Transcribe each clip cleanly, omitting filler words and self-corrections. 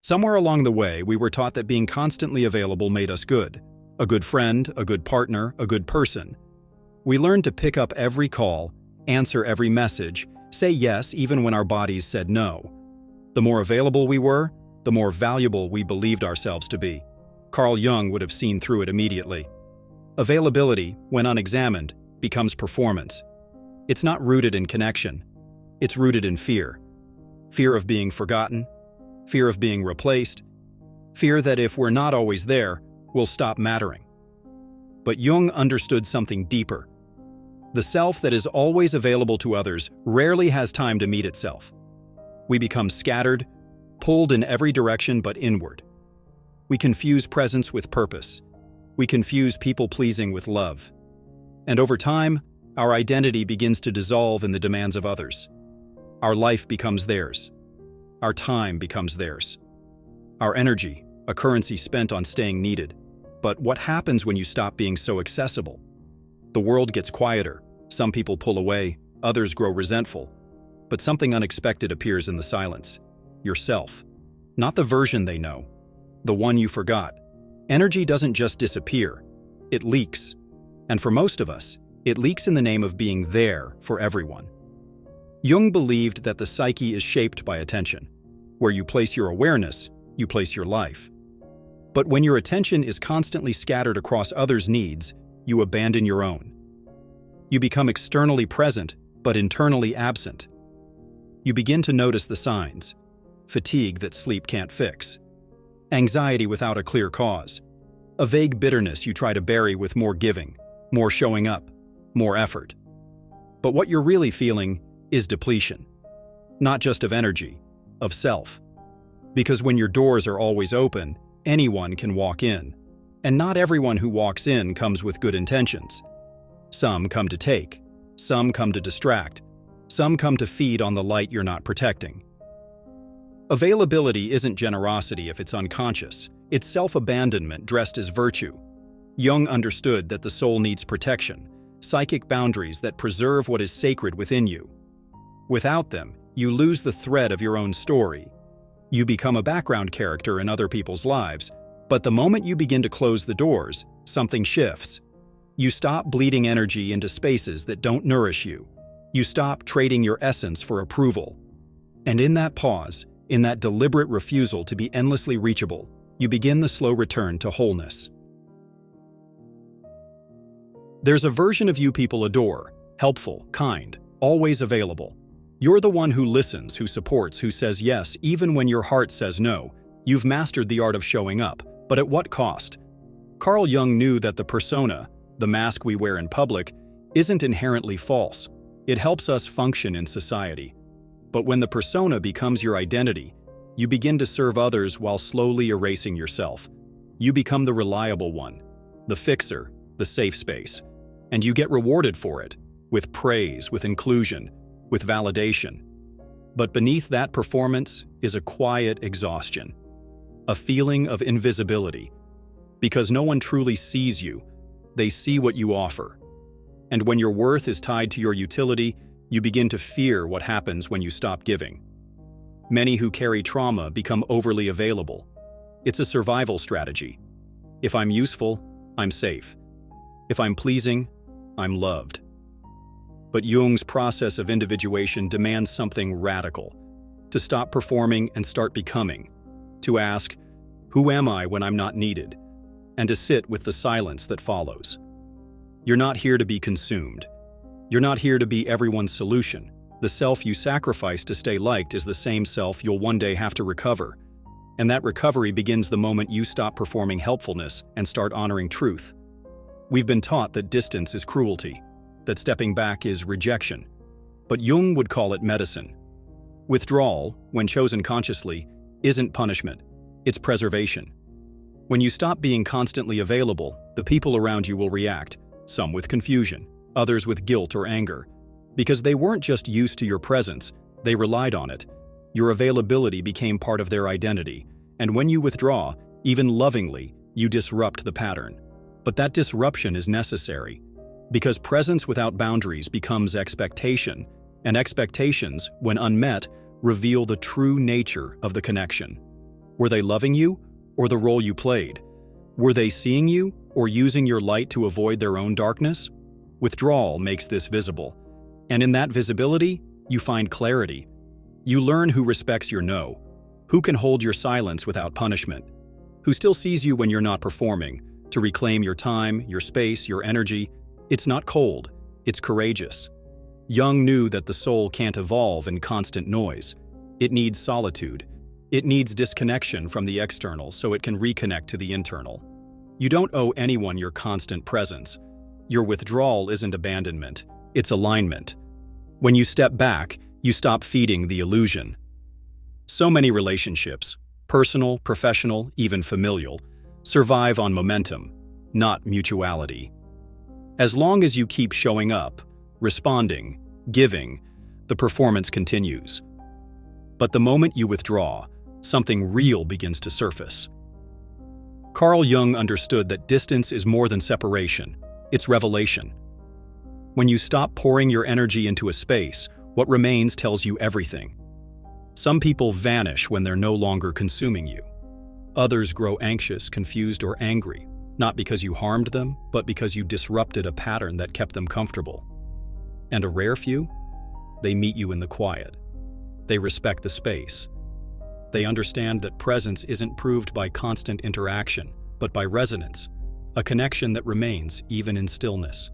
Somewhere along the way, we were taught that being constantly available made us good. A good friend, a good partner, a good person. We learned to pick up every call, answer every message, say yes even when our bodies said no. The more available we were, the more valuable we believed ourselves to be. Carl Jung would have seen through it immediately. Availability, when unexamined, becomes performance. It's not rooted in connection. It's rooted in fear. Fear of being forgotten, fear of being replaced, fear that if we're not always there, we'll stop mattering. But Jung understood something deeper. The self that is always available to others rarely has time to meet itself. We become scattered, pulled in every direction but inward. We confuse presence with purpose. We confuse people-pleasing with love. And over time, our identity begins to dissolve in the demands of others. Our life becomes theirs. Our time becomes theirs. Our energy, a currency spent on staying needed. But what happens when you stop being so accessible? The world gets quieter. Some people pull away, others grow resentful. But something unexpected appears in the silence. Yourself. Not the version they know, the one you forgot. Energy doesn't just disappear, it leaks. And for most of us, it leaks in the name of being there for everyone. Jung believed that the psyche is shaped by attention. Where you place your awareness, you place your life. But when your attention is constantly scattered across others' needs, you abandon your own. You become externally present, but internally absent. You begin to notice the signs: fatigue that sleep can't fix, anxiety without a clear cause, a vague bitterness you try to bury with more giving, more showing up, more effort. But what you're really feeling is depletion. Not just of energy, of self. Because when your doors are always open, anyone can walk in. And not everyone who walks in comes with good intentions. Some come to take, some come to distract, some come to feed on the light you're not protecting. Availability isn't generosity if it's unconscious. It's self-abandonment dressed as virtue. Jung understood that the soul needs protection, psychic boundaries that preserve what is sacred within you. Without them, you lose the thread of your own story. You become a background character in other people's lives, but the moment you begin to close the doors, something shifts. You stop bleeding energy into spaces that don't nourish you. You stop trading your essence for approval. And in that pause, in that deliberate refusal to be endlessly reachable, you begin the slow return to wholeness. There's a version of you people adore, helpful, kind, always available. You're the one who listens, who supports, who says yes even when your heart says no. You've mastered the art of showing up, but at what cost? Carl Jung knew that the persona, the mask we wear in public, isn't inherently false. It helps us function in society. But when the persona becomes your identity, you begin to serve others while slowly erasing yourself. You become the reliable one, the fixer, the safe space. And you get rewarded for it, with praise, with inclusion, with validation. But beneath that performance is a quiet exhaustion, a feeling of invisibility. Because no one truly sees you, they see what you offer. And when your worth is tied to your utility, you begin to fear what happens when you stop giving. Many who carry trauma become overly available. It's a survival strategy. If I'm useful, I'm safe. If I'm pleasing, I'm loved. But Jung's process of individuation demands something radical: to stop performing and start becoming, to ask, who am I when I'm not needed, and to sit with the silence that follows. You're not here to be consumed. You're not here to be everyone's solution. The self you sacrifice to stay liked is the same self you'll one day have to recover. And that recovery begins the moment you stop performing helpfulness and start honoring truth. We've been taught that distance is cruelty, that stepping back is rejection. But Jung would call it medicine. Withdrawal, when chosen consciously, isn't punishment, it's preservation. When you stop being constantly available, the people around you will react, some with confusion, others with guilt or anger. Because they weren't just used to your presence, they relied on it. Your availability became part of their identity, and when you withdraw, even lovingly, you disrupt the pattern. But that disruption is necessary, because presence without boundaries becomes expectation, and expectations, when unmet, reveal the true nature of the connection. Were they loving you, or the role you played? Were they seeing you, or using your light to avoid their own darkness? Withdrawal makes this visible. And in that visibility, you find clarity. You learn who respects your no, who can hold your silence without punishment, who still sees you when you're not performing, to reclaim your time, your space, your energy. It's not cold, it's courageous. Jung knew that the soul can't evolve in constant noise. It needs solitude. It needs disconnection from the external so it can reconnect to the internal. You don't owe anyone your constant presence. Your withdrawal isn't abandonment, it's alignment. When you step back, you stop feeding the illusion. So many relationships, personal, professional, even familial, survive on momentum, not mutuality. As long as you keep showing up, responding, giving, the performance continues. But the moment you withdraw, something real begins to surface. Carl Jung understood that distance is more than separation, it's revelation. When you stop pouring your energy into a space, what remains tells you everything. Some people vanish when they're no longer consuming you. Others grow anxious, confused, or angry, not because you harmed them, but because you disrupted a pattern that kept them comfortable. And a rare few? They meet you in the quiet. They respect the space. They understand that presence isn't proved by constant interaction, but by resonance, a connection that remains even in stillness.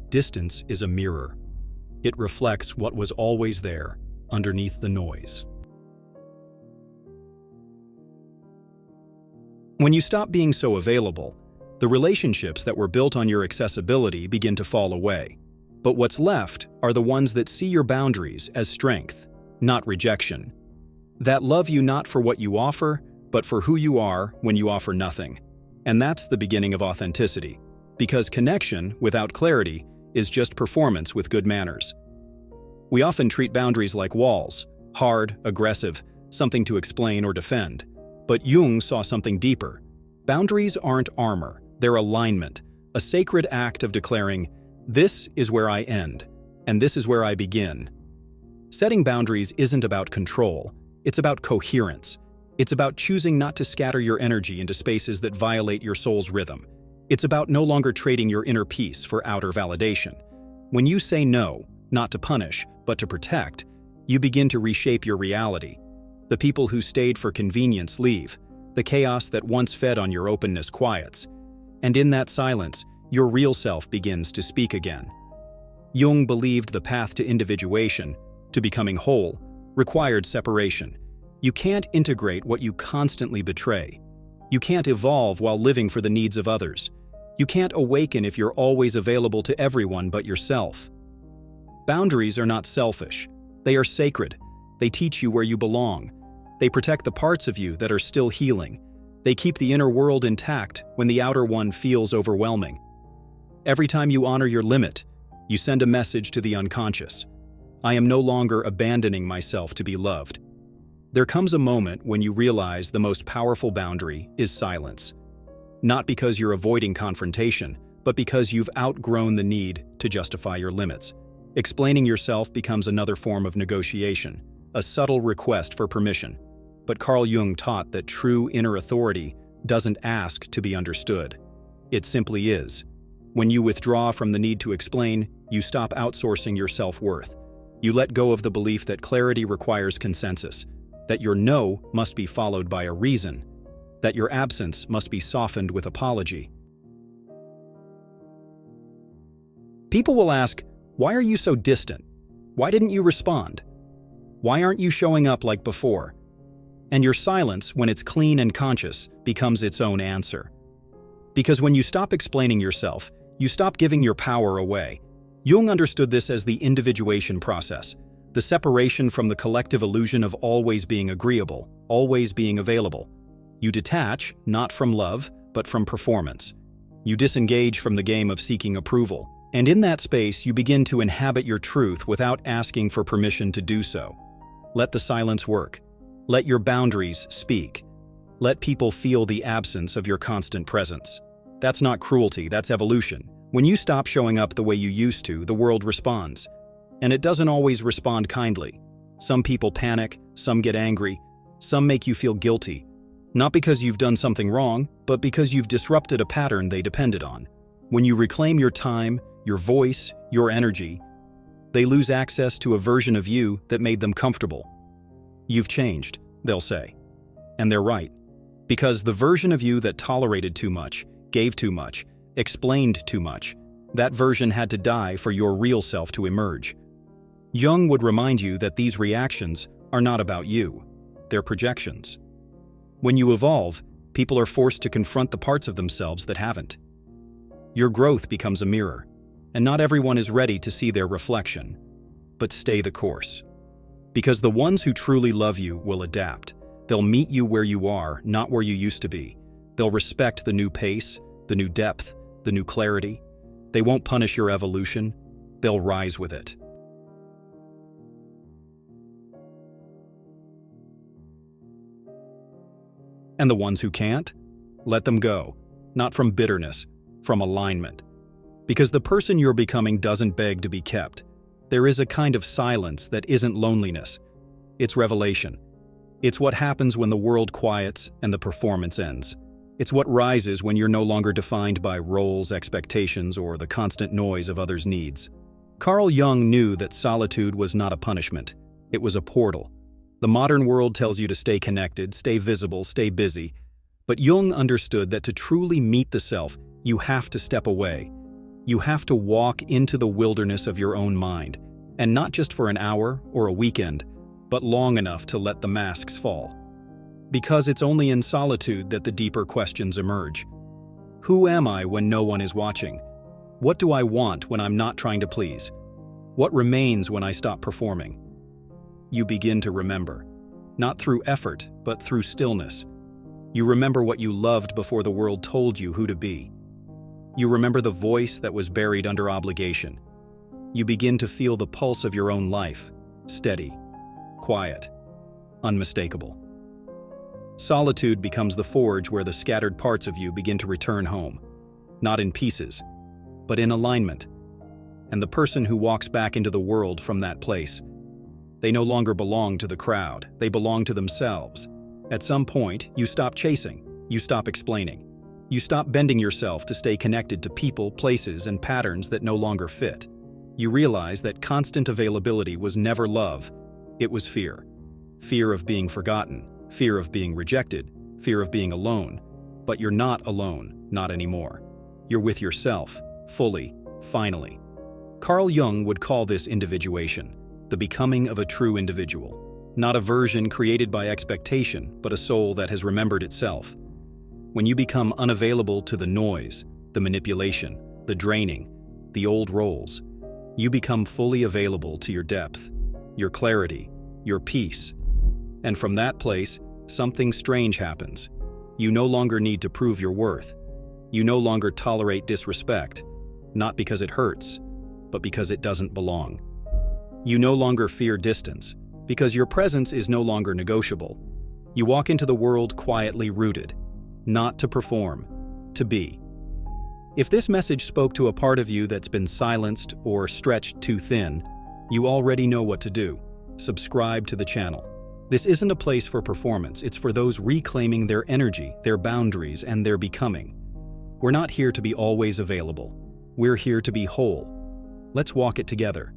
Distance is a mirror. It reflects what was always there, underneath the noise. When you stop being so available, the relationships that were built on your accessibility begin to fall away. But what's left are the ones that see your boundaries as strength, not rejection. That love you not for what you offer, but for who you are when you offer nothing. And that's the beginning of authenticity, because connection without clarity is just performance with good manners. We often treat boundaries like walls, hard, aggressive, something to explain or defend. But Jung saw something deeper. Boundaries aren't armor, they're alignment, a sacred act of declaring, this is where I end, and this is where I begin. Setting boundaries isn't about control, it's about coherence. It's about choosing not to scatter your energy into spaces that violate your soul's rhythm. It's about no longer trading your inner peace for outer validation. When you say no, not to punish, but to protect, you begin to reshape your reality. The people who stayed for convenience leave. The chaos that once fed on your openness quiets. And in that silence, your real self begins to speak again. Jung believed the path to individuation, to becoming whole, required separation. You can't integrate what you constantly betray. You can't evolve while living for the needs of others. You can't awaken if you're always available to everyone but yourself. Boundaries are not selfish. They are sacred. They teach you where you belong. They protect the parts of you that are still healing. They keep the inner world intact when the outer one feels overwhelming. Every time you honor your limit, you send a message to the unconscious. I am no longer abandoning myself to be loved. There comes a moment when you realize the most powerful boundary is silence. Not because you're avoiding confrontation, but because you've outgrown the need to justify your limits. Explaining yourself becomes another form of negotiation, a subtle request for permission. But Carl Jung taught that true inner authority doesn't ask to be understood. It simply is. When you withdraw from the need to explain, you stop outsourcing your self-worth. You let go of the belief that clarity requires consensus, that your no must be followed by a reason, that your absence must be softened with apology. People will ask, why are you so distant? Why didn't you respond? Why aren't you showing up like before? And your silence, when it's clean and conscious, becomes its own answer. Because when you stop explaining yourself, you stop giving your power away. Jung understood this as the individuation process, the separation from the collective illusion of always being agreeable, always being available. You detach, not from love, but from performance. You disengage from the game of seeking approval, and in that space you begin to inhabit your truth without asking for permission to do so. Let the silence work. Let your boundaries speak. Let people feel the absence of your constant presence. That's not cruelty, that's evolution. When you stop showing up the way you used to, the world responds. And it doesn't always respond kindly. Some people panic, some get angry, some make you feel guilty, Not because you've done something wrong, but because you've disrupted a pattern they depended on. When you reclaim your time, your voice, your energy, they lose access to a version of you that made them comfortable. You've changed, they'll say. And they're right. Because the version of you that tolerated too much, gave too much, explained too much, that version had to die for your real self to emerge. Jung would remind you that these reactions are not about you. They're projections. When you evolve, people are forced to confront the parts of themselves that haven't. Your growth becomes a mirror, and not everyone is ready to see their reflection. But stay the course. Because the ones who truly love you will adapt. They'll meet you where you are, not where you used to be. They'll respect the new pace, the new depth, the new clarity. They won't punish your evolution. They'll rise with it. And the ones who can't? Let them go. Not from bitterness, from alignment. Because the person you're becoming doesn't beg to be kept. There is a kind of silence that isn't loneliness. It's revelation. It's what happens when the world quiets and the performance ends. It's what rises when you're no longer defined by roles, expectations, or the constant noise of others' needs. Carl Jung knew that solitude was not a punishment. It was a portal. The modern world tells you to stay connected, stay visible, stay busy. But Jung understood that to truly meet the self, you have to step away. You have to walk into the wilderness of your own mind, and not just for an hour or a weekend, but long enough to let the masks fall. Because it's only in solitude that the deeper questions emerge. Who am I when no one is watching? What do I want when I'm not trying to please? What remains when I stop performing? You begin to remember, not through effort, but through stillness. You remember what you loved before the world told you who to be. You remember the voice that was buried under obligation. You begin to feel the pulse of your own life, steady, quiet, unmistakable. Solitude becomes the forge where the scattered parts of you begin to return home, not in pieces, but in alignment. And the person who walks back into the world from that place, they no longer belong to the crowd, they belong to themselves. At some point, you stop chasing, you stop explaining. You stop bending yourself to stay connected to people, places, and patterns that no longer fit. You realize that constant availability was never love, it was fear. Fear of being forgotten, fear of being rejected, fear of being alone. But you're not alone, not anymore. You're with yourself, fully, finally. Carl Jung would call this individuation, the becoming of a true individual. Not a version created by expectation, but a soul that has remembered itself. When you become unavailable to the noise, the manipulation, the draining, the old roles, you become fully available to your depth, your clarity, your peace. And from that place, something strange happens. You no longer need to prove your worth. You no longer tolerate disrespect, not because it hurts, but because it doesn't belong. You no longer fear distance, because your presence is no longer negotiable. You walk into the world quietly rooted, not to perform, to be. If this message spoke to a part of you that's been silenced or stretched too thin, you already know what to do. Subscribe to the channel. This isn't a place for performance, it's for those reclaiming their energy, their boundaries, and their becoming. We're not here to be always available. We're here to be whole. Let's walk it together.